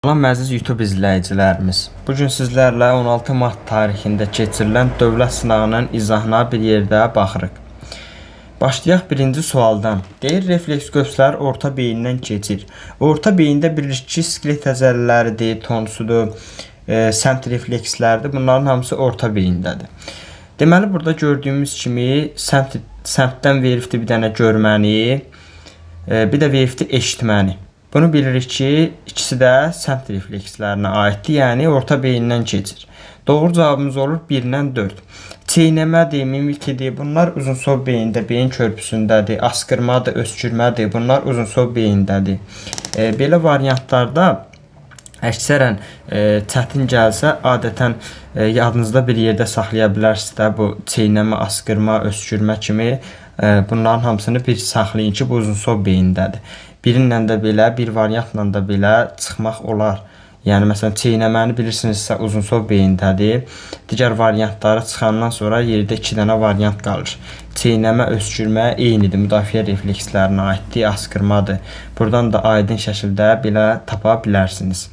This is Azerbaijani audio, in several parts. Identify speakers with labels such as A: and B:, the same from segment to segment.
A: Salam əziz YouTube izləyicilərimiz. Bugün sizlərlə 16 mart tarixində keçirilən dövlət sınağının izahına bir yerdə baxırıq. Başlayaq birinci sualdan. Deyir, refleks göstərir orta beyindən keçir. Orta beyində bilirik ki, skelet əzələləridir, tonsudur, səmt reflekslərdir. Bunların hamısı orta beyindədir. Deməli, burada gördüyümüz kimi səmtdən veribdir bir dənə görməni, bir də veribdir eşitməni. Bunu bilirik ki, ikisi də səmt reflekslərinə aiddir, yəni orta beyindən keçir. Doğru cavabımız olur 1-dən 4. Çeynəmədir, mimikidir, bunlar uzunsol beyində, beyin körpüsündədir. Askırmadır, öskürmədir, bunlar uzunsol beyindədir. Belə variantlarda əksərən çətin gəlsə, adətən yadınızda bir yerdə saxlaya bilərsiniz də bu çeynəmə, askırma, öskürmə kimi bunların hamısını bir saxlayın ki, bu uzunsol beyindədir. Birinlə də belə, bir variantla da belə çıxmaq olar. Yəni, məsələn, çeynəməni bilirsinizsə uzunsol beyindədir. Digər variantları çıxandan sonra yerdə 2 dənə variant qalır. Çeynəmə, öskürmə eynidir, müdafiə reflekslərinə aiddir, askırmadır. Buradan da aydın şəkildə belə tapa bilərsiniz.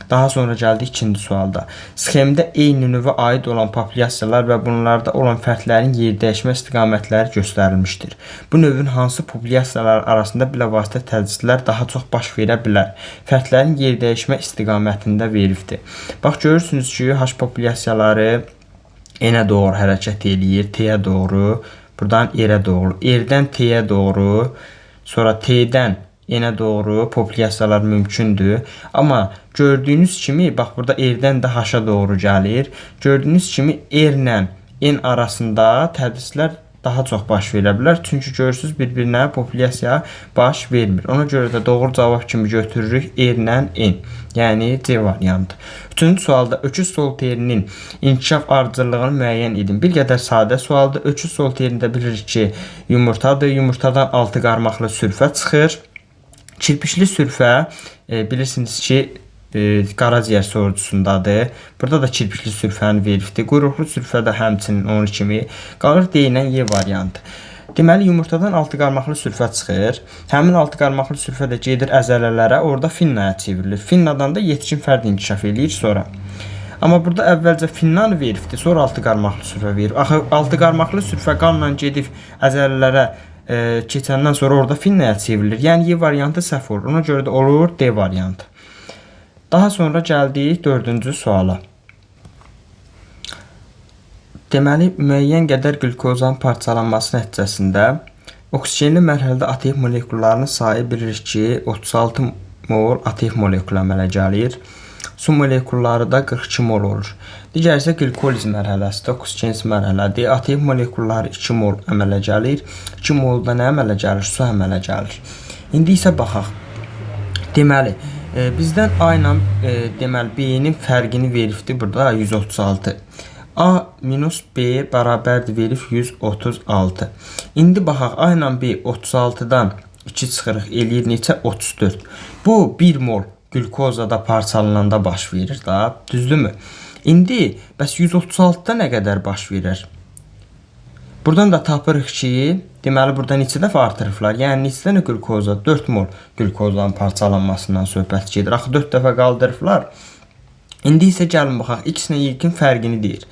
A: Daha sonra gəldik ikinci sualda. Sxemdə eyni növə aid olan populyasiyalar və bunlarda olan fərdlərin yerdəyişmə istiqamətləri göstərilmişdir. Bu növün hansı populyasiyalar arasında bilavasitə təcridlər daha çox baş verə bilər? Fərdlərin yerdəyişmə istiqamətində veribdir. Bax, görürsünüz ki, H populyasiyaları N-ə doğru hərəkət eləyir, T-yə doğru, buradan R-ə doğru, R-dən T-yə doğru, sonra T-dən N-ə doğru populyasiyalar mümkündür. Amma gördüyünüz kimi, bax burada R-dən də H-a doğru gəlir. Gördüyünüz kimi R-lə N arasında tədrislər daha çox baş verə bilər. Çünki görürsünüz bir-birinə populyasiya baş vermir. Ona görə də doğru cavab kimi götürürük R-lə N. Yəni C variantı. Üçüncü sualda öküz sol terinin inkişaf ardıcıllığını müəyyən edin. Bir qədər sadə sualdır. Öküz sol terində bilirik ki, yumurtadır. Yumurtadan 6 qarmaqlı sürfə çıxır. Kirpişli sürfə bilirsiniz ki, qaraciyər sorucusundadır. Burada da kirpişli sürfəni veribdir. Quyruqlu sürfə də həmçinin onun kimi. Qalır deyilən Y variantı. Deməli, yumurtadan 6 qarmaqlı sürfə çıxır. Həmin 6 qarmaqlı sürfə də gedir əzələlərə, orada finnaya çevrilir. Finnadan da yetkin fərd inkişaf eləyir sonra. Amma burada əvvəlcə finnanı veribdir, sonra 6 qarmaqlı sürfə verib. Axı 6 qarmaqlı sürfə qanla gedib əzələlərə keçəndən sonra orada finnaya çevrilir. Yəni Y variantı səhv olur. Ona görə də olur D variantı. Daha sonra gəldik 4-cü suala. Deməli, müəyyən qədər qlükozanın parçalanması nəticəsində oksigenli mərhələdə ATF molekullarının sayı bilirik ki, 36 mol ATF molekulu əmələ gəlir. Su molekulları da 42 mol olur. Digər isə qlikoliz mərhələsidir, oksigensiz mərhələdir. ATF molekulları 2 mol əmələ gəlir. 2 molda nə əmələ gəlir? Su əmələ gəlir. İndi isə baxaq. Deməli, bizdən A ilə deməli, B-nin fərqini veribdir burada 136. A minus B bərabərdir verib 136. İndi baxaq, A ilə B 36-dan 2 çıxırıq, eləyir neçə? 34. Bu 1 mol glükozada parçalananda baş verir da, düzdürmü? İndi bəs 136-da nə qədər baş verir? Buradan da tapırıq ki, deməli burada neçə dəfə artırıblar? Yəni neçə dənə glükoza? 4 mol glükozanın parçalanmasından söhbət gedir. Axı 4 dəfə qaldırıblar. İndi isə gəlin baxaq, X-lə Y-in fərqini deyir.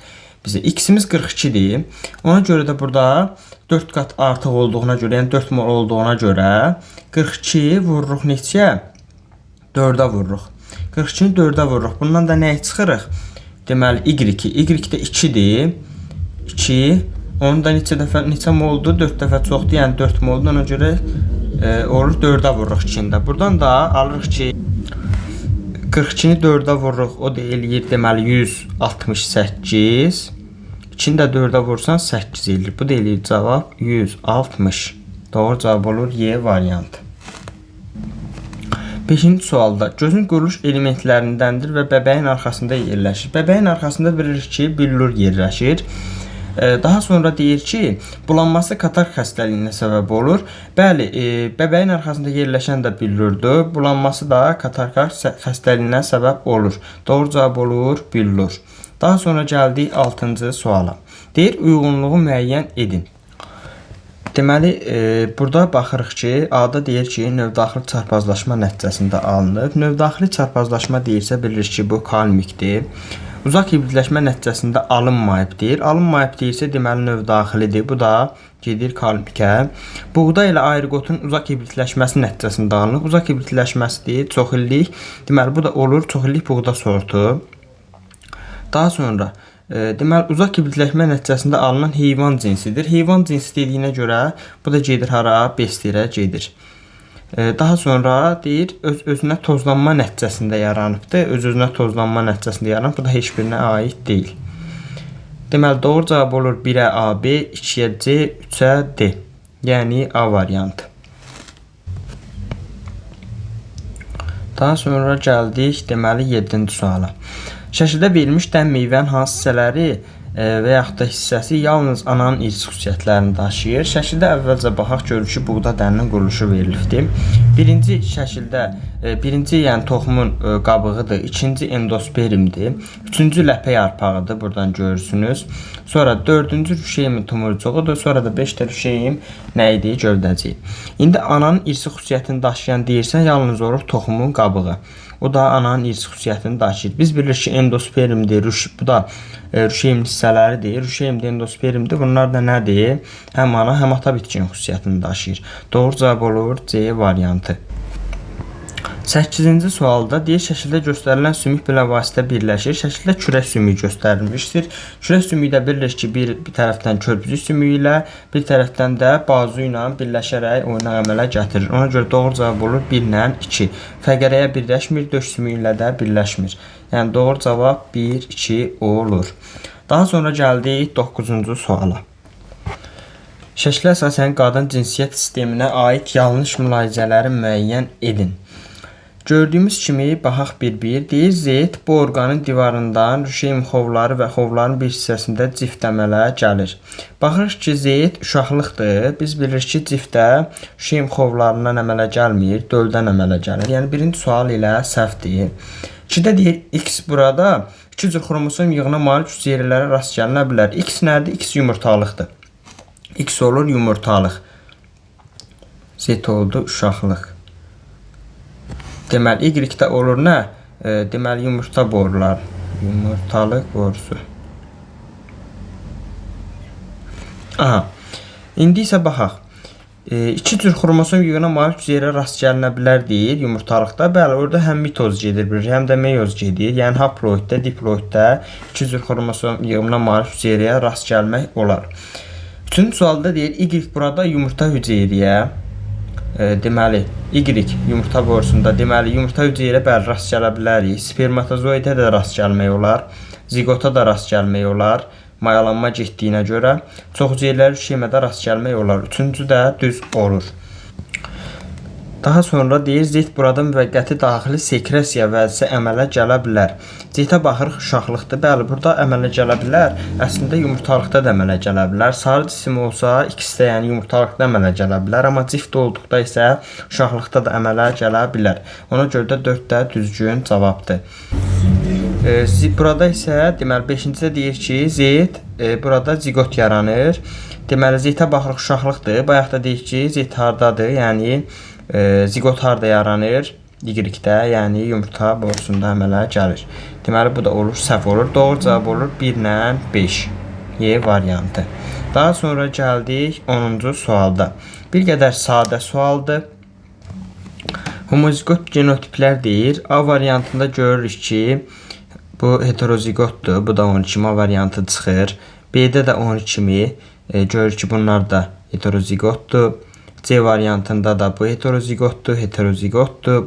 A: Bizə X-imiz 42-dir. Ona görə də burada 4 qat artıq olduğuna görə, yəni 4 mol olduğuna görə 42 vururuq neçəyə? 4-ə vururuq. 42-ni 4-ə vururuq. Bundan da nəyə çıxırıq? Deməli, Y2. Y də 2-dir. 2. Onun da neçə moldur? 4 dəfə çoxdur. Yəni 4 moldur. Ona görə olur 4-ə vururuq 2-də. Buradan da alırıq ki, 42-ni 4-ə vururuq. O da eləyir, deməli, 168. 2-ni də 4-ə vursan 8 eləyir. Bu da eləyir cavab 160. Doğru cavab olur Y variantı. 5-ci sualda gözün quruluş elementlərindəndir və bəbəyin arxasında yerləşir. Bəbəyin arxasında bilirik ki, billur yerləşir. Daha sonra deyir ki, bulanması katark xəstəliyinə səbəb olur. Bəli, bəbəyin arxasında yerləşən də billurdur. Bulanması da katark xəstəliyinə səbəb olur. Doğru cavab olur billur. Daha sonra gəldik 6-cı suala. Deyir, uyğunluğu müəyyən edin. Deməli, burada baxırıq ki, A-da deyir ki, növdaxili çarpazlaşma nəticəsində alınıb. Növdaxili çarpazlaşma deyirsə, bilirik ki, bu kalmikdir. Uzaq hibridləşmə nəticəsində alınmayıb deyir. Alınmayıb deyirsə, deməli növdaxilidir. Bu da gedir kalmikə. Buğda ilə ayrıqotun uzaq hibridləşməsi nəticəsində alınıb. Uzaq hibridləşməsidir, çoxillik. Deməli, bu da olur çoxillik buğda sortu. Daha sonra deməli, uzaq hibridləşmə nəticəsində alınan heyvan cinsidir. Heyvan cinsi dediyinə görə bu da gedir hara? Bestirə gedir. Daha sonra deyir, öz-özünə tozlanma nəticəsində yaranıbdır. Öz-özünə tozlanma nəticəsində yaranıb. Bu da heç birinə aid deyil. Deməli, doğru cavab olur 1-ə AB, 2-yə C, 3-ə D. Yəni A variantı. Daha sonra gəldik, deməli, 7-ci suala. Şəkildə verilmiş dən meyvənin hansı hissələri və yaxud da hissəsi yalnız ananın irsi xüsusiyyətlərini daşıyır. Şəkildə əvvəlcə baxaq, görürük ki, buğda dəninin quruluşu verilibdir. Birinci şəkildə, birinci yəni toxumun qabığıdır, ikinci endospermdir, üçüncü ləpə yarpağıdır, buradan görürsünüz. Sonra dördüncü rüşeyimin tumurcuğudur, sonra da 5 də rüşeyim nə idi? Gövdəcik. İndi ananın irsi xüsusiyyətini daşıyan deyirsən, yalnız olur toxumun qabığı. O da ananın irsi xüsusiyyətini daşıyır. Biz bilirik ki, endospermdir, bu da rüşeyin hissələridir. Rüşeyimdir, endospermdir. Bunlar da nədir? Həm ana, həm ata bitkinin xüsusiyyətini daşıyır. Doğru cavab olur C variantı. 8-ci sualda deyir, şəkildə göstərilən sümük bilavasitə birləşir. Şəkildə kürək sümüyü göstərilmişdir. Kürək sümüyü bilirik ki, bir tərəfdən körpücük sümüyü ilə, bir tərəfdən də bazu ilə birləşərək oynaq əmələ gətirir. Ona görə doğru cavab olur 1-lə 2. Fəqərəyə birləşmir, döş sümüyü ilə də birləşmir. Yəni doğru cavab 1, 2 olur. Daha sonra gəldik 9-cu suala. Şəklə əsasən qadın cinsiyyət sisteminə aid yanlış mülahizələri müəyyən edin. Gördüyümüz kimi, baxaq bir-bir, deyir Z bu orqanın divarından rüşeym xovları və xovların bir hissəsində cift əmələ gəlir. Baxırıq ki, Z uşaqlıqdır. Biz bilirik ki, ciftdə rüşeym xovlarından əmələ gəlmir, döldən əmələ gəlir. Yəni, birinci sual ilə səhvdir. 2-də deyir, X burada 2 cür xromosom yığına malik hüceyrələrə rast gəlinə bilər. X nədir? X yumurtalıqdır. X olur yumurtalıq. Z oldu uşaqlıq. Deməli, Y-də olur nə? Deməli, yumurta borular. Yumurtalıq borusu. Aha. İndi isə baxaq. 2 cür xromosom yığına malik hüceyrə rast gəlinə bilər deyir yumurtalıqda. Bəli, orada həm mitoz gedir, həm də meyoz gedir. Yəni, haploiddə, diploiddə 2 cür xromosom yığına malik hüceyrəyə rast gəlmək olar. Üçüncü sualda deyir, Y burada yumurta hüceyriyə. Deməli, Y yumurta borusunda, deməli, yumurta hüceyrə bəli rast gələ bilərik. Spermatozoidə də rast gəlmək olar. Zigota da rast gəlmək olar. Mayalanma getdiyinə görə. Çox hüceyrələr rüşeymədə rast gəlmək olar. Üçüncü də düz olur. Daha sonra deyir, Z burada müvəqqəti daxili sekresiya vəzisi əmələ gələ bilər. Z-ə baxırıq, uşaqlıqdır. Bəli, burada əmələ gələ bilər. Əslində, yumurtalıqda da əmələ gələ bilər. Sarı cisim olsa, X-də, yəni yumurtalıqda əmələ gələ bilər. Amma cift olduqda isə uşaqlıqda da əmələ gələ bilər. Ona görə də 4 də düzgün cavabdır. Burada isə, deməli, 5-cidə deyir ki, Z burada zigot yaranır. Deməli, Z-ə baxırıq, uşaqlıqdır. Bayaq da deyir ki, Z hardadır, yəni zigot harda yaranır? Y-də, yəni yumurta borusunda əmələ gəlir. Deməli, bu da olur, səhv olur. Doğru cavab olur 1-lə 5. Y variantı. Daha sonra gəldik 10-cu sualda. Bir qədər sadə sualdır. Homozigot genotiplər deyir. A variantında görürük ki, bu heterozigotdur. Bu da 12 A variantı çıxır. B-də də 12 görürük ki, bunlar da heterozigotdur. C variantında da bu heterozigotdur,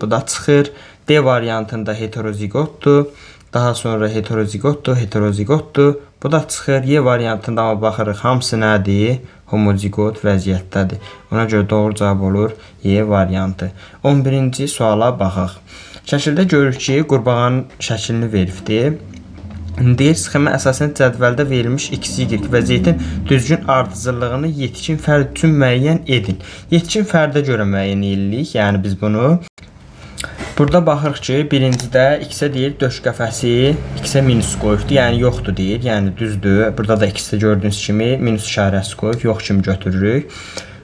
A: bu da çıxır. D variantında heterozigotdur, daha sonra heterozigotdur, bu da çıxır. Y variantında amma baxırıq, hamısı nədir? Homozigot vəziyyətdədir. Ona görə doğru cavab olur Y variantı. 11-ci suala baxaq. Şəkildə görürük ki, qurbağanın şəklini veribdir. Deyir, sxemə əsasən cədvəldə verilmiş X, Y vəziyyətin düzgün ardıcıllığını yetkin fərd üçün müəyyən edin. Yetkin fərdə görə müəyyən edirik, yəni biz bunu. Burada baxırıq ki, birincidə X-ə deyir, döş qəfəsi X-ə minus qoyubdur, yəni yoxdur deyir, yəni düzdür. Burada da X-də gördüyünüz kimi minus işarəsi qoyub, yox kimi götürürük.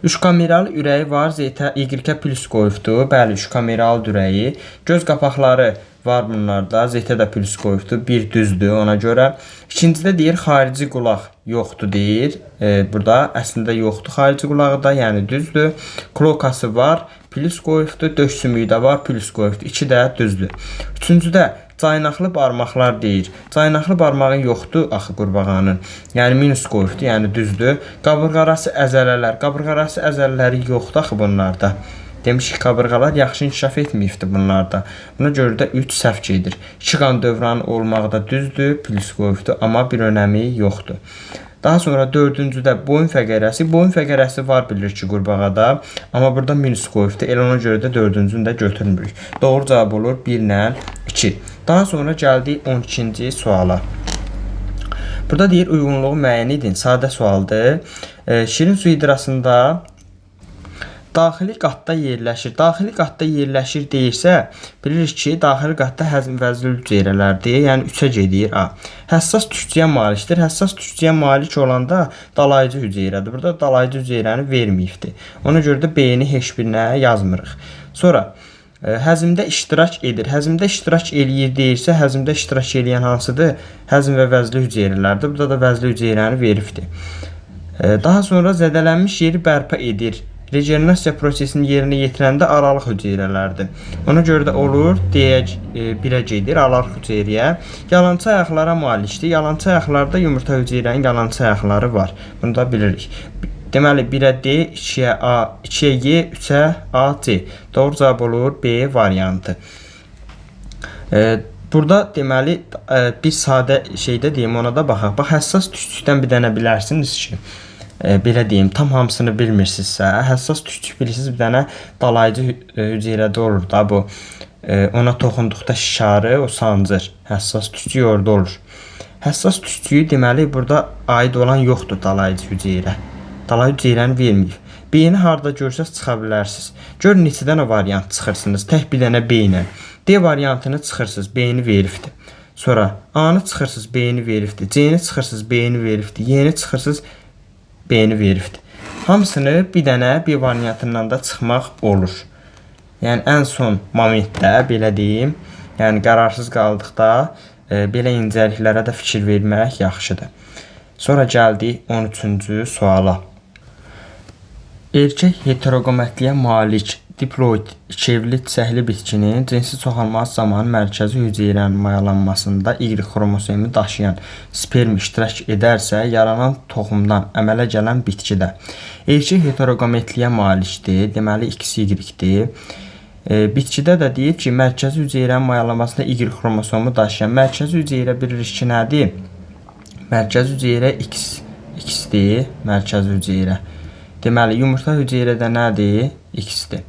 A: Üç kameral ürəyi var, zeytə Y-ə plus qoyubdur. Bəli, üç kameral ürəyi. Göz qapaqları var bunlarda. Zeytə də plus qoyubdur. Bir düzdür ona görə. İkincidə deyir xarici qulaq yoxdur deyir. Burada əslində yoxdur xarici qulağı da, yəni düzdür. Klokası var, plus qoyubdur. Döş sümüyü də var, plus qoyubdur. İki də düzdür. Üçüncüdə caynaqlı barmaqlar deyir. Caynaqlı barmağı yoxdur axı qurbağanın. Yəni minus qoyubdur, yəni düzdür. Qabırğarası əzələlər. Qabırğarası əzələləri yoxdur axı bunlarda. Demiş ki, qabırğalar yaxşı inkişaf etməyibdir bunlarda. Buna görə də 3 səhv gedir. 2 qan dövranı olmağı da düzdür, plus qoyubdur, amma bir önəmi yoxdur. Daha sonra dördüncüdə boyun fəqərəsi. Boyun fəqərəsi var bilir ki, qurbağada. Amma burada minus qoyubdur. Elə ona görə də dördüncünü də götürmürük. Doğru cavab olur 1 ilə 2. Daha sonra gəldik 12-ci suala. Burada deyir uyğunluğu müəyyən edin. Sadə sualdır. Şirin su hidrasında daxili qatda yerləşir. Daxili qatda yerləşir deyirsə, bilirik ki, daxili qatda həzm vəzli hüceyrələrdir. Yəni 3-ə gedir. Həssas tükçüyə malikdir. Həssas tükçüyə malik olanda dalayıcı hüceyrədir. Burada dalayıcı hüceyrəni verməyibdir. Ona görə də B-ni heç birinə yazmırıq. Sonra həzmdə iştirak edir. Həzmdə iştirak eləyir deyirsə, həzmdə iştirak eləyən hansıdır? Həzm və vəzli hüceyrələrdir. Burada da vəzli hüceyrəni veribdir. Daha sonra zədələnmiş yeri bərpa edir. Regenerasiya prosesini yerinə yetirəndə aralıq hüceyrələrdir. Ona görə də olur, deyək, 1-ə gedir, aralıq hüceyriyə. Yalançı ayaqlara malikdir. Yalançı ayaqlarda yumurta hüceyrənin yalançı ayaqları var. Bunu da bilirik. Deməli, 1-ə D, 2-yə A, 2-yə Y, 3-ə A, C. Doğru cavab olur B variantı. Burada deməli, bir sadə şeydə deyim, ona da baxaq. Bax, həssas tükçükdən bir dənə bilərsiniz ki, belə deyim, tam hamısını bilmirsinizsə, həssas tükçük bilirsiniz, bir dənə dalayıcı hüceyrədə olur da bu. Ona toxunduqda şikarı, o sancır. Həssas tükçük orada olur. Həssas tükçüyü deməli, burada aid olan yoxdur dalayıcı hüceyrə. Dalayıcı hüceyrəni verməyib. B-ni harada görsəz çıxa bilərsiniz. Görün neçə dənə variant çıxırsınız. Tək bir dənə B ilə. D variantını çıxırsınız, B-ni veribdir. Sonra A-nı çıxırsınız, B-ni veribdir. C-ni çıxırsınız, B-ni veribdir. Y-ni çıxırsınız, B-ni veribdir. Hamısını bir dənə bir variantından da çıxmaq olur. Yəni ən son momentdə belə deyim, yəni qərarsız qaldıqda belə incəliklərə də fikir vermək yaxşıdır. Sonra gəldik 13-cü suala. Erkək heteroqometliyə malik diploid ikiyevli çiçəkli bitkinin cinsi çoxalması zamanı mərkəzi hüceyrənin mayalanmasında Y xromosomu daşıyan sperm iştirak edərsə, yaranan toxumdan əmələ gələn bitkidə erkək heteroqometliyə malikdir, deməli XY-dir. Bitkidə də deyib ki, mərkəzi hüceyrənin mayalanmasında Y xromosomu daşıyan mərkəzi hüceyrə bilirik ki, nədir? Mərkəzi hüceyrə X-dir, mərkəzi hüceyrə. Deməli, yumurta hüceyrədə nədir? X-dir.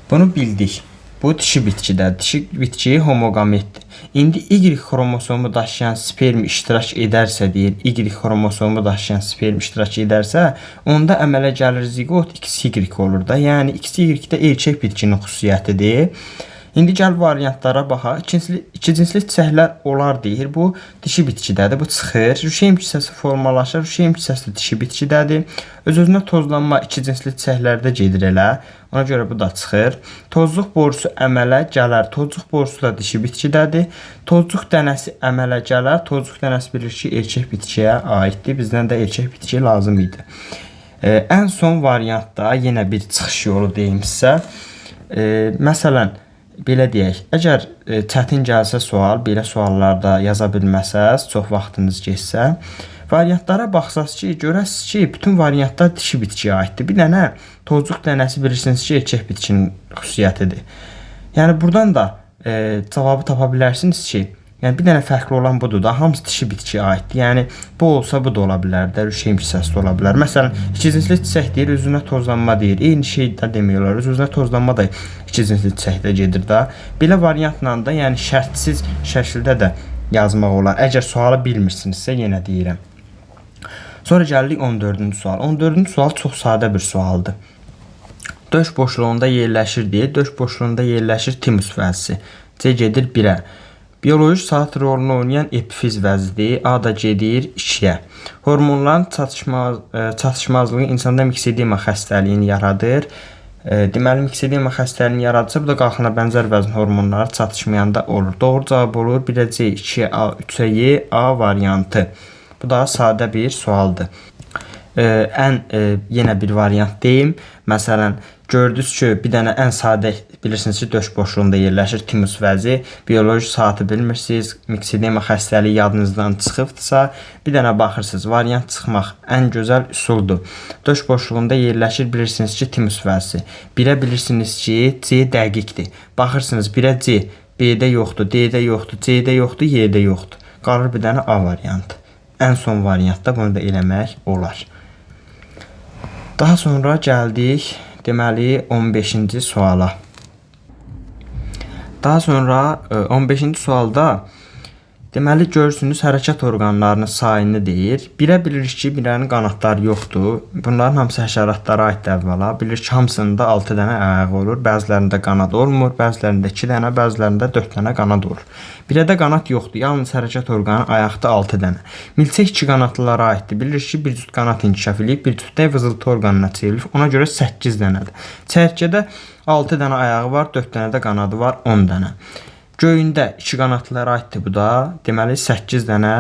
A: Bunu bildik. Bu dişi bitkidədir. Dişi bitki homogametdir. İndi Y xromosomu daşıyan sperm iştirak edərsə deyir, Y xromosomu daşıyan sperm iştirak edərsə, onda əmələ gəlir zigot XY olur da. Yəni XY də erkək bitkinin xüsusiyyətidir. İndi gəl variantlara baxaq. İki cinsli çiçəklər olar deyir. Bu dişi bitkidədir. Bu çıxır. Rüşeym kisəsi formalaşır. Rüşeym kisəsi dişi bitkidədir. Öz-özünə tozlanma iki cinsli çiçəklərdə gedir elə. Ona görə bu da çıxır. Tozluq borusu əmələ gələr. Tozluq borusu da dişi bitkidədir. Tozluq dənəsi əmələ gələr. Tozluq dənəsi bilir ki, erkək bitkiyə aiddir. Bizdən də erkək bitki lazım idi. Ən son variantda yenə bir çıxış yolu deyim sizə. Məsələn, belə deyək, əgər çətin gəlsə sual, belə suallarda yaza bilməsəz, çox vaxtınız geçsə, variantlara baxsaz ki, görəsiz ki, bütün variantlar dişi bitkiyə aiddir. Bir dənə tozluq dənəsi bilirsiniz ki, erkək bitkinin xüsusiyyətidir. Yəni, buradan da cavabı tapa bilərsiniz ki, yəni bir dənə fərqli olan budur da, hamısı dişi bitkiyə aiddir. Yəni, bu olsa bu da ola bilər də, rüşeym kisəsi də ola bilər. Məsələn, iki cinsli çiçək deyir, özünə tozlanma deyir. Eyni şey də demiyorlar, özünə tozlanma da iki cinsli çiçəkdə gedir da. Belə variantla da, yəni şərtsiz şəkildə də yazmaq olar. Əgər sualı bilmirsinizsə, yenə deyirəm. Sonra gəldik 14-cü sual. 14-cü sual çox sadə bir sualdır. Döş boşluğunda yerləşir deyir. Döş boşluğunda yerləşir timus fəlsi. C gedir 1-ə. Bioloji saat rolunu oynayan epifiz vəzidir. A da gedir 2-yə. Hormonların çatışmazlığı insanda miksedema xəstəliyini yaradır. Deməli, miksedema xəstəliyini yaradırsa, bu da qalxana bənzər vəzn hormonları çatışmayanda olur. Doğru cavab olur 1-ə C, 2-yə A, 3-ə Y, A variantı. Bu da sadə bir sualdır. Yenə bir variant deyim. Məsələn, gördünüz ki, bir dənə ən sadə bilirsiniz ki, döş boşluğunda yerləşir timus vəzi. Bioloji saatı bilmirsiniz, miksedema xəstəliyi yadınızdan çıxıbdırsa, bir dənə baxırsınız. Variant çıxmaq ən gözəl üsuldur. Döş boşluğunda yerləşir, bilirsiniz ki, timus vəzi. 1-ə bilirsiniz ki, C dəqiqdir. Baxırsınız 1-ə C, B-də yoxdur, D-də yoxdur, C-də yoxdur, Y-də yoxdur. Qalır bir dənə A variantı. Ən son variantda bunu da eləmək olar. Daha sonra gəldik, deməli, 15-ci suala. Daha sonra 15-ci sualda deməli, görürsünüz, hərəkət orqanlarının sayını deyir. 1-ə bilirik ki, birlərinin qanadları yoxdur. Bunların hamısı həşəratlara aiddir əvvəla. Bilirik ki, hamısında 6 dənə ayağı olur. Bəzilərində qanad olmur, bəzilərində 2 dənə, bəzilərində 4 dənə qanad olur. 1-də qanad yoxdur. Yalnız hərəkət orqanı ayaqda 6 dənə. Milçək 2 qanadlılara aiddir. Bilirik ki, bir cüt qanad inkişaf edib, bir cüt də vızıltı orqanına çevrilib. Ona görə 8 dənədir. Çərkədə 6 dənə ayağı var, 4 dənə də qanadı var, 10 dənə. Göyündə 2 qanadlılara aiddir bu da. Deməli 8 dənə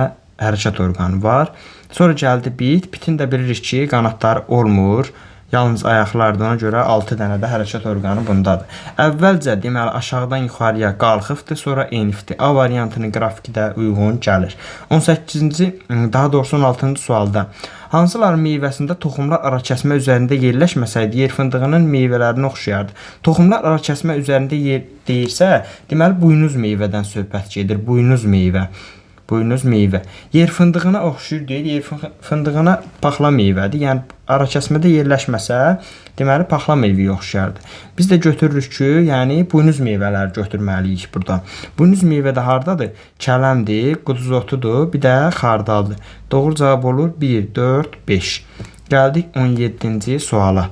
A: hərəkət orqanı var. Sonra gəldi bit. Bitin də bilirik ki, qanadları olmur. Yalnız ayaqlardır. Ona görə 6 dənə də hərəkət orqanı bundadır. Əvvəlcə deməli aşağıdan yuxarıya qalxıbdır, sonra enifdir. A variantının qrafiki də uyğun gəlir. 18-ci, daha doğrusu 16-cı sualda hansıların meyvəsində toxumlar arakəsmə üzərində yerləşməsəydi, yer fındığının meyvələrinə oxşayardı. Toxumlar arakəsmə üzərində yer deyirsə, deməli buynuz meyvədən söhbət gedir. Buynuz meyvə. Buynuz meyvə. Yer fındığına oxşuyur deyil, yer fındığına paxla meyvədir. Yəni arakəsmədə yerləşməsə, deməli paxla meyvəyə oxşayardı. Biz də götürürük ki, yəni buynuz meyvələri götürməliyik burada. Buynuz meyvə də hardadır? Kələmdir, quduz otudur, bir də xardaldır. Doğru cavab olur 1, 4, 5. Gəldik 17-ci suala.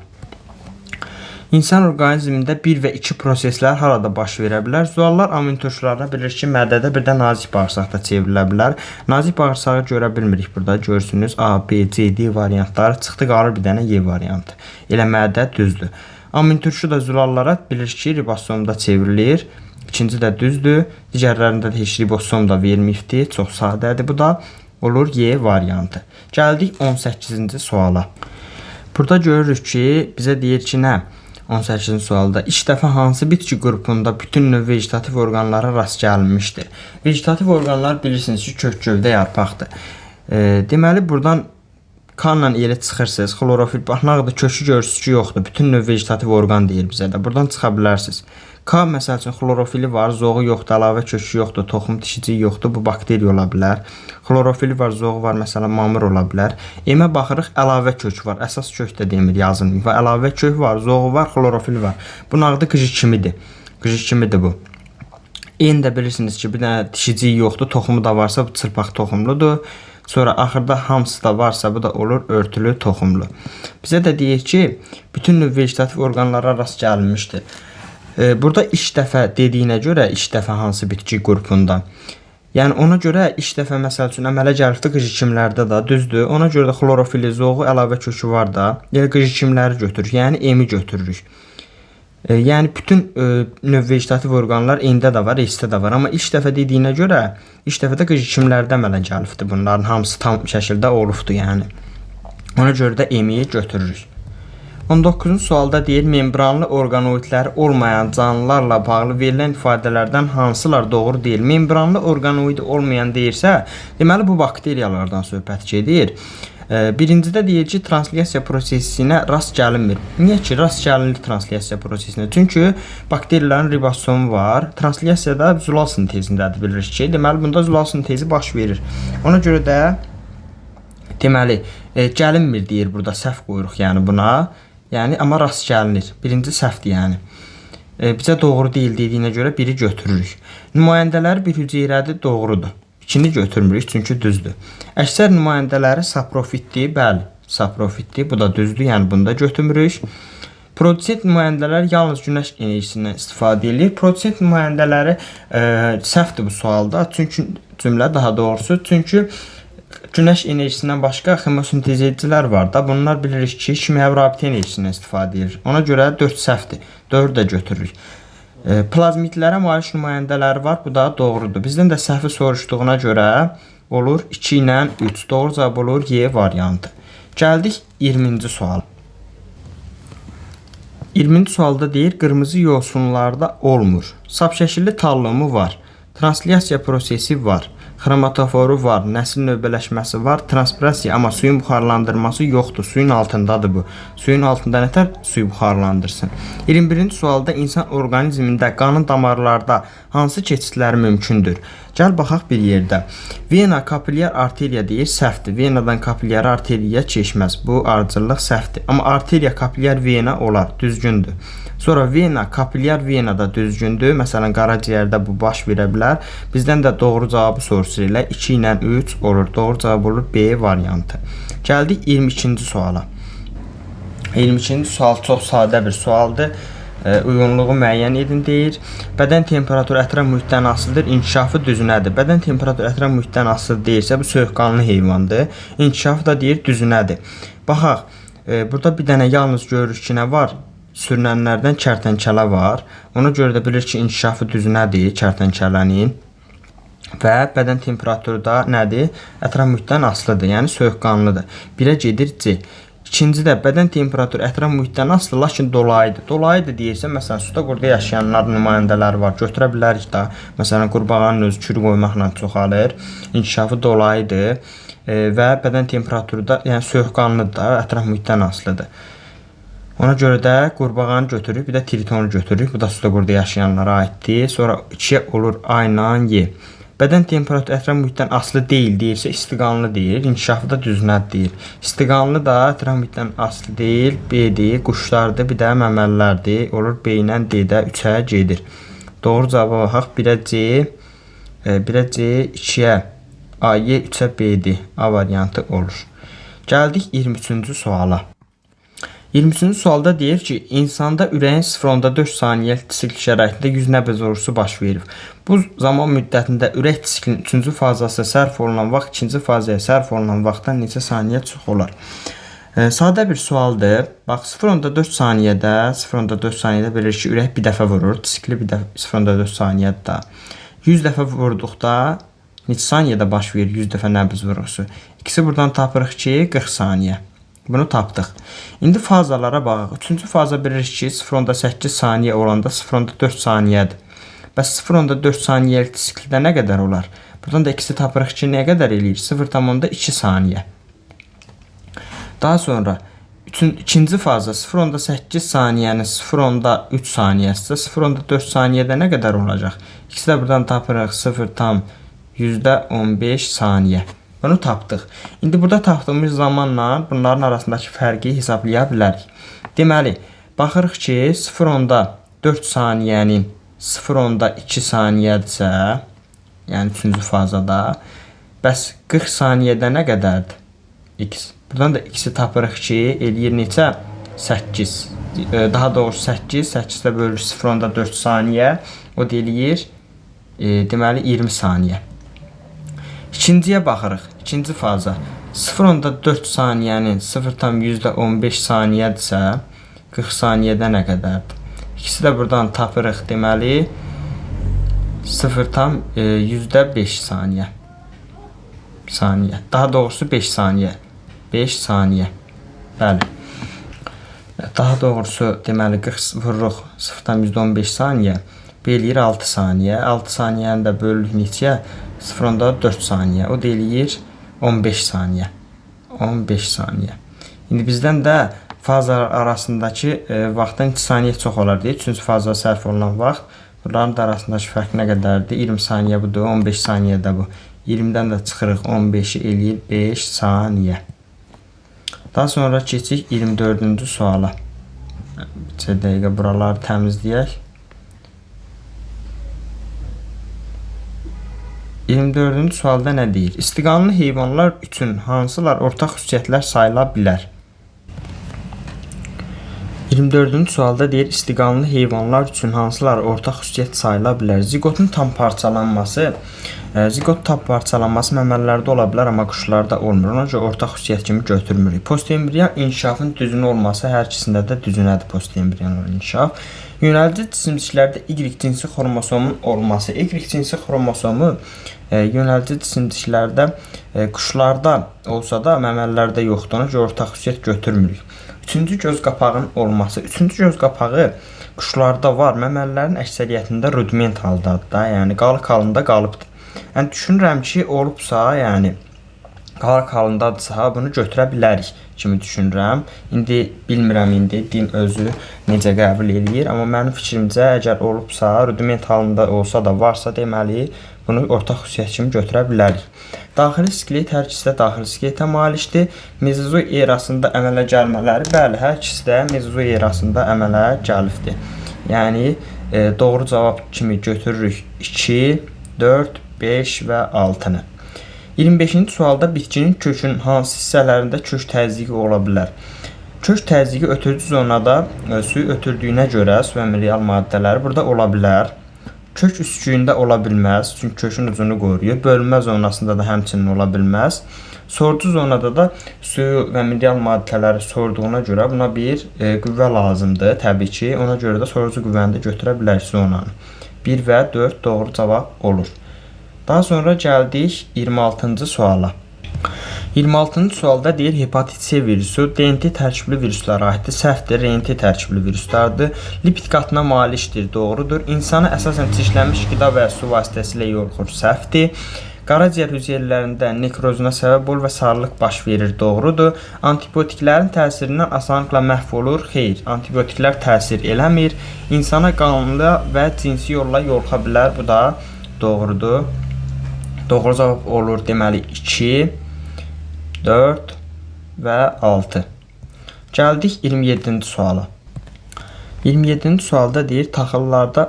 A: İnsan orqanizmində 1 və 2 proseslər harada baş verə bilər? Zuallar amin turşularına bilir ki, mədədə bir də nazik bağırsaqda çevrilə bilər. Nazik bağırsağı görə bilmirik burada. Görürsünüz A, B, C, D variantları çıxdı, qalır bir dənə Y variantı. Elə mədə düzdür. Amin turşu da zulallara bilir ki, ribosomda çevrilir. İkinci də düzdür. Digərlərində də heç ribosom da verməyibdir. Çox sadədir. Bu da olur Y variantı. Gəldik 18-ci suala. Burada görürük ki, bizə deyir ki, nə? 18-ci sualda ilk dəfə hansı bitki qrupunda bütün növ vegetativ orqanlara rast gəlinmişdir? Vegetativ orqanlar bilirsiniz ki, kök, gövdə, yarpaqdır. Deməli, buradan kanla elə çıxırsınız. Xlorofil, baxnaqda kökü görürsünüz ki, yoxdur. Bütün növ vegetativ orqan deyir bizə də. Buradan çıxa bilərsiniz. K, məsəl üçün, xlorofili var, zoğu yoxdur, əlavə kökü yoxdur, toxum dişiciyi yoxdur, bu bakteriya ola bilər. Xlorofili var, zoğu var, məsələn, mamır ola bilər. M-ə baxırıq, əlavə kök var, əsas kök də demir, yazılmır. Və əlavə kök var, zoğu var, xlorofili var. Bu nağdı qıcı kimidir. Qıcı kimidir bu. N də bilirsiniz ki, bir dənə dişiciyi yoxdur, toxumu da varsa, bu çırpaq toxumludur. Sonra axırda hamısı da varsa, bu da olur örtülü toxumlu. Bizə də deyir ki, bütün növ vegetativ orqanlara rast gəlinmişdir. Burada ilk dəfə dediyinə görə, ilk dəfə hansı bitki qrupunda. Yəni ona görə ilk dəfə məsəl üçün əmələ gəlibdi qıcı kimlərdə də, düzdür. Ona görə də xlorofili, zoğu, əlavə kökü var da. Yəni qıcı kimləri götürürük, yəni M-i götürürük. Yəni bütün növ vegetativ orqanlar N-də də var, S-də də var. Amma ilk dəfə dediyinə görə, ilk dəfə də qıcı kimlərdə əmələ gəlibdi. Bunların hamısı tam şəkildə olubdu, yəni. Ona görə də M-i götürürük. 19-cu sualda deyir, membranlı orqanoidləri olmayan canlılarla bağlı verilən ifadələrdən hansılar doğru deyil? Membranlı orqanoidi olmayan deyirsə, deməli bu bakteriyalardan söhbət gedir. Birincidə deyir ki, translyasiya prosesinə rast gəlinmir. Niyə ki, rast gəlinir translyasiya prosesinə? Çünki bakteriyaların ribosomu var. Translyasiyada zulal sintezindədir, bilirik ki. Deməli, bunda zulal sintezi baş verir. Ona görə də deməli, gəlinmir deyir burada, səhv qoyuruq yəni buna. Yəni, amma rast gəlinir. Birinci səhvdir yəni. Bizə doğru deyil dediyinə görə biri götürürük. Nümayəndələri bir hüceyrədir, doğrudur. İkini götürmürük, çünki düzdür. Əksər nümayəndələri saprofitdir, bəli, saprofitdir. Bu da düzdür, yəni bunu da götürmürük. Produsent nümayəndələr yalnız günəş enerjisindən istifadə edir. Produsent nümayəndələri səhvdir bu sualda. Çünki cümlə daha doğrusu. Çünki günəş enerjisindən başqa xemosintez edicilər var da. Bunlar bilirik ki, kimyəvi rabitə enerjisindən istifadə edir. Ona görə 4 səhvdir. 4 də götürürük. Plazmitlərə malik nümayəndələri var. Bu da doğrudur. Bizdən də səhvi soruşduğuna görə olur 2 ilə 3. Doğru cavab olur Y variantı. Gəldik 20-ci sual. 20-ci sualda deyir, qırmızı yosunlarda olmur. Sap şəkilli tallımı var. Translyasiya prosesi var. Xromatoforu var, nəsil növbələşməsi var, transpirasiya, amma suyun buxarlandırması yoxdur. Suyun altındadır bu. Suyun altında nətər suyu buxarlandırsın? 21-ci sualda insan orqanizmində qanın damarlarda hansı keçidlər mümkündür? Gəl baxaq bir yerdə. Vena kapilyar arteriya deyir, səhvdir. Venadan kapilyar arteriya keçməz. Bu ardıcıllıq səhvdir. Amma arteriya kapilyar vena olar, düzgündür. Sonra vena kapilyar venada düzgündür. Məsələn, qaraciyərdə bu baş verə bilər. Bizdən də doğru cavabı soruşur ilə 2 ilə 3 olur. Doğru cavab olur B variantı. Gəldik 22-ci suala. 22-ci sual çox sadə bir sualdır. Uyğunluğu müəyyən edin deyir. Bədən temperaturu ətraf mühitdən asılıdır. İnkişafı düzünədir. Bədən temperaturu ətraf mühitdən asılı deyirsə, bu soyuqqanlı heyvandır. İnkişafı da deyir düzünədir. Baxaq, burada bir dənə yalnız görürük ki, nə var? Sürünənlərdən kərtənkələ var. Ona görə də bilir ki, inkişafı düzünədir kərtənkələnin. Və bədən temperaturu da nədir? Ətraf mühitdən asılıdır, yəni soyuqqanlıdır. 1-ə gedir C. İkinci də bədən temperaturu ətraf mühitdən asılı, lakin dolayıdır. Dolayıdır deyirsə, məsələn, suda qurda yaşayanlar nümayəndələri var. Götürə bilərik də. Məsələn, qurbağanın özü kürü qoymaqla çoxalır. İnkişafı dolayıdır və bədən temperaturu da, yəni soyuqqanlıdır da, ətraf mühitdən asılıdır. Ona görə də qurbağanı götürürük, bir də tritonu götürürük. Bu da suda qurda yaşayanlara aiddir. Sonra 2 olur A ilə Y. Bədən temperaturu ətraf mühitdən asılı deyil deyirsə, istiqanlı deyir. İnkişafı da düzünədir deyir. İstiqanlı da ətraf mühitdən asılı deyil. B-dir, quşlardır, bir də məməlilərdir. Olur B ilə D-də 3-ə gedir. Doğru cavaba baxaq. 1-ə C, 1-ə C, 2-ə A, Y, 3-ə B-dir. A variantı olur. Gəldik 23-cü suala. 23-cü sualda deyir ki, insanda ürəyin 0.4 saniyəlik sikl şəraitində 100 nəbz orusu baş verir. Bu zaman müddətində ürək siklinin 3-cü fazası sərf olunan vaxt 2-ci fazaya sərf olunan vaxtdan neçə saniyə çox olar? Sadə bir sualdır. Bax, 0.4 saniyədə bilir ki, ürək bir dəfə vurur. Sikli 0.4 saniyədir da. 100 dəfə vurduqda neçə saniyədə baş verir 100 dəfə nəbz vurusu? İkisi buradan tapırıq ki, 40 saniyə. Bunu tapdıq. İndi fazalara baxaq. 3-cü faza bilirik ki, 0.8 saniyə olanda 0.4 saniyədir. Bəs 0.4 saniyəlik sikldə nə qədər olar? Buradan da ikisi tapırıq ki, nə qədər eləyir? 0.2 saniyə. Daha sonra ikinci faza 0.8 saniyənin 0.3 saniyəsi 0.4 saniyədə nə qədər olacaq? İkisi də buradan tapırıq 0.15 saniyə. Bunu tapdıq. İndi burada tapdığımız zamanla bunların arasındakı fərqi hesablaya bilərik. Deməli, baxırıq ki, 0.4 saniyənin 0.2 saniyədirsə, yəni 3-cü fazada, bəs 40 saniyədə nə qədərdir? X. Buradan da X-i tapırıq ki, eləyir neçə? 8. Daha doğrusu 8. 8-də bölür 0.4 saniyə. O da eləyir, deməli, 20 saniyə. İkinciyə baxırıq. İkinci faza 0.4 saniyənin 0.15 saniyədirsə 40 saniyədə nə qədərdir? İkisi də buradan tapırıq, deməli 0.5 saniyə. Daha doğrusu 5 saniyə. 5 saniyə. Bəli. Daha doğrusu deməli 40 vururuq 0.15 saniyə. Eləyir 6 saniyə. 6 saniyəni də bölürük neçəyə? 0.4 saniyə. O da eləyir 15 saniyə. 15 saniyə. İndi bizdən də fazalar arasındakı vaxtdan 2 saniyə çox olar deyir. 3-cü fazaya sərf olunan vaxt. Bunların da arasındakı fərq nə qədərdir? 20 saniyə budur, 15 saniyə də bu. 20-dən də çıxırıq 15-i eləyir 5 saniyə. Daha sonra keçik 24-cü suala. Bir dəqiqə buraları təmizləyək. 24-cü sualda nə deyir? İstiqanlı heyvanlar üçün hansılar ortaq xüsusiyyətlər sayıla bilər? 24-cü sualda deyir, istiqanlı heyvanlar üçün hansılar ortaq xüsusiyyət sayıla bilər? Ziqotun tam parçalanması, ziqot tam parçalanması məməlilərdə ola bilər, amma quşlarda olmur. Ona görə ortaq xüsusiyyət kimi götürmürük. Postembriyan inkişafın düzün olması, hər ikisində də düzünədir postembriyan inkişaf. Yönəlici cisimçiklərdə Y cinsi xromosomun olması. Y cinsi xromosomu yönəlici cisimçiklərdə quşlarda olsa da məməlilərdə yoxdur. Ona görə ortaq xüsusiyyət götürmürük. Üçüncü göz qapağının olması. Üçüncü göz qapağı quşlarda var. Məməlilərin əksəriyyətində rudiment haldadır da. Yəni qalıq halında qalıbdır. Yəni düşünürəm ki, olubsa, yəni qalıq halındadırsa bunu götürə bilərik kimi düşünürəm. İndi bilmirəm, din özü necə qəbul eləyir, amma mənim fikrimcə əgər olubsa, rudiment halında olsa da varsa, deməli bunu ortaq xüsusiyyət kimi götürə bilərik. Daxili skelet hər ikisi də daxili skeletə malikdir. Mezozoik erasında əmələ gəlmələri, bəli, hər ikisi də mezozoik erasında əmələ gəlibdir. Yəni doğru cavab kimi götürürük 2, 4, 5 və 6-nı. 25-ci sualda bitkinin kökünün hansı hissələrində kök təzyiqi ola bilər? Kök təzyiqi ötürücü zonada suyu ötürdüyünə görə su və mineral maddələri burada ola bilər. Kök üstçüyündə ola bilməz, çünki kökün ucunu qoruyur. Bölünmə zonasında da həmçinin ola bilməz. Sorucu zonada da suyu və mineral maddələri sorduğuna görə buna bir qüvvə lazımdır, təbii ki. Ona görə də sorucu qüvvəni də götürə bilərik zonanı. 1 və 4 doğru cavab olur. Daha sonra gəldik 26-cı suala. 26-cı sualda deyir, hepatit C virusu DNT tərkibli viruslara aiddir. Səhvdir, RNT tərkibli viruslardır. Lipid qatına malikdir, doğrudur. İnsana əsasən çirklənmiş qida və su vasitəsilə yoluxur, səhvdir. Qaraciyər hüceyrələrində nekrozuna səbəb olur və sarılıq baş verir, doğrudur. Antibiotiklərin təsirindən asanlıqla məhv olur, xeyr. Antibiotiklər təsir eləmir. İnsana qanlı və cinsi yolla yoluxa bilər, bu da doğrudur. Doğru cavab olur, deməli 2, 4 və 6. Gəldik 27-ci suala. 27-ci sualda deyir, taxıllarda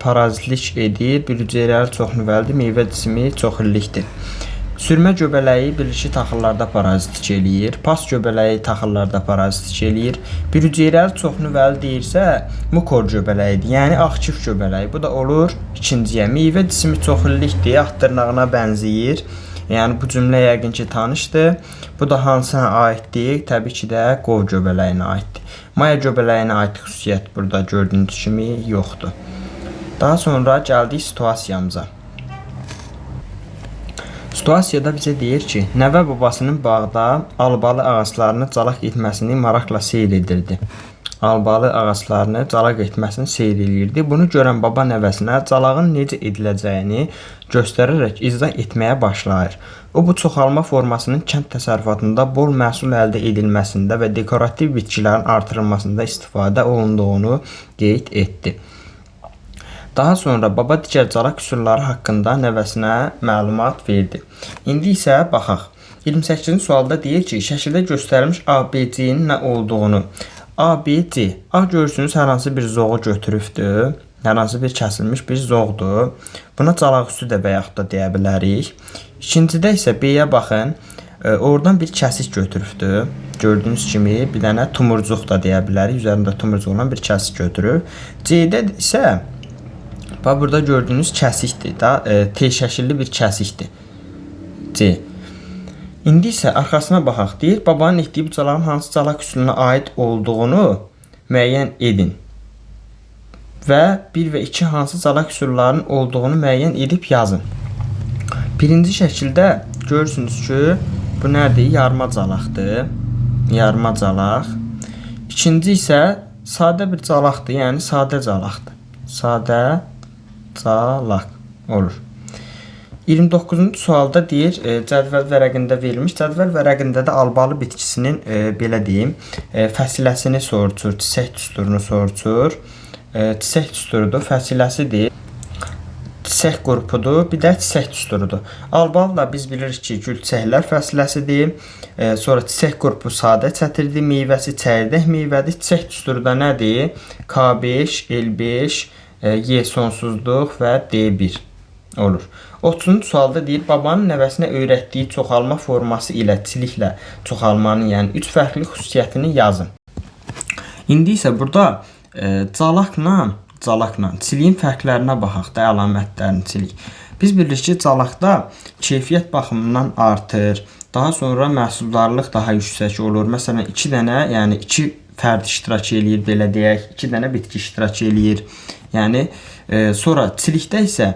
A: parazitlik edir, bürüceyləri çox nüvəldir, meyvə cismi çox illikdir. Sürmə göbələyi bilirki taxıllarda parazitlik eləyir, pas göbələyi taxıllarda parazitlik eləyir. Bürüceyləri çox nüvəli deyirsə, mukor göbələyidir, yəni aktiv göbələyi. Bu da olur ikinciyə. Meyvə cismi çox illikdir, at dırnağına bənzəyir. Yəni bu cümlə yəqin ki tanışdır. Bu da hansına aiddir? Təbii ki də qov göbələyinə aiddir. Maya göbələyinə aid xüsusiyyət burada gördüyünüz kimi yoxdur. Daha sonra gəldik situasiyamıza. Situasiyada bizə deyir ki, nəvə babasının bağda albalı ağaclarını calaq etməsini maraqla seyr edirdi. Albalı ağaclarını calaq etməsini seyr edirdi. Bunu görən baba nəvəsinə calağın necə ediləcəyini göstərərək izah etməyə başlayır. O, bu çoxalma formasının kənd təsərrüfatında bol məhsul əldə edilməsində və dekorativ bitkilərin artırılmasında istifadə olunduğunu qeyd etdi. Daha sonra baba digər calaq üsulları haqqında nəvəsinə məlumat verdi. İndi isə baxaq. 28-ci sualda deyir ki, şəkildə göstərilmiş ABC-nin nə olduğunu. ABC, görürsünüz, hər hansı bir zoğu götürübdür. Hər hansı bir kəsilmiş bir zoğdur. Buna calaq üstü də və yaxud da deyə bilərik. İkincidə isə B-yə baxın. Oradan bir kəsik götürübdür. Gördüyünüz kimi bir dənə tumurcuq da deyə bilərik. Üzərində tumurcuq olan bir kəsik götürür. C-də isə burada gördüyünüz kəsikdir da, T şəkilli bir kəsikdir. C. İndi isə arxasına baxaq. Deyir, babanın etdiyi bu calağın hansı calaq üsuluna aid olduğunu müəyyən edin. Və 1 və 2 hansı calaq üsullarının olduğunu müəyyən edib yazın. Birinci şəkildə görürsünüz ki, bu nədir? Yarma calaqdır. Yarma calaq. İkinci isə sadə bir calaqdır, yəni sadə calaqdır. Sadə calaq olur. 29-cu sualda deyir, cədvəl vərəqində verilmiş. Cədvəl vərəqində də albalı bitkisinin, belə deyim, fəsiləsini sorulur, çiçək düsturunu sorulur. Çiçək düsturudur, fəsiləsidir. Çiçək qrupudur, bir də çiçək düsturudur. Albalı da biz bilirik ki, gül çiçəklər fəsiləsidir. Sonra çiçək qrupu sadə çətirdir, meyvəsi çəyirdək meyvədir. Çiçək düsturu da nədir? K5, L5, Y sonsuzluq və D1 olur. 30-cu sualda deyir, babanın nəvəsinə öyrətdiyi çoxalma forması ilə çiliklə çoxalmanın, yəni 3 fərqli xüsusiyyətini yazın. İndi isə burada calaqla çiliyin fərqlərinə baxaq da, əlamətlərini çilik. Biz bilirik ki, calaqda keyfiyyət baxımından artır. Daha sonra məhsuldarlıq daha yüksək olur. Məsələn, 2 dənə, yəni 2 fərd iştirak eləyir, belə deyək, 2 dənə bitki iştirak eləyir. Yəni sonra çilikdə isə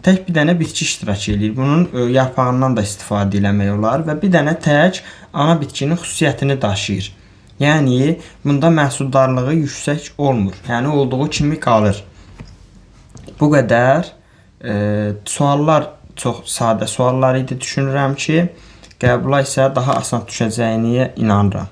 A: tək bir dənə bitki iştirak eləyir. Bunun yarpağından da istifadə eləmək olar və bir dənə tək ana bitkinin xüsusiyyətini daşıyır. Yəni bunda məhsuldarlığı yüksək olmur. Yəni olduğu kimi qalır. Bu qədər. Suallar çox sadə suallar idi. Düşünürəm ki, qəbula isə daha asan düşəcəyini inanıram.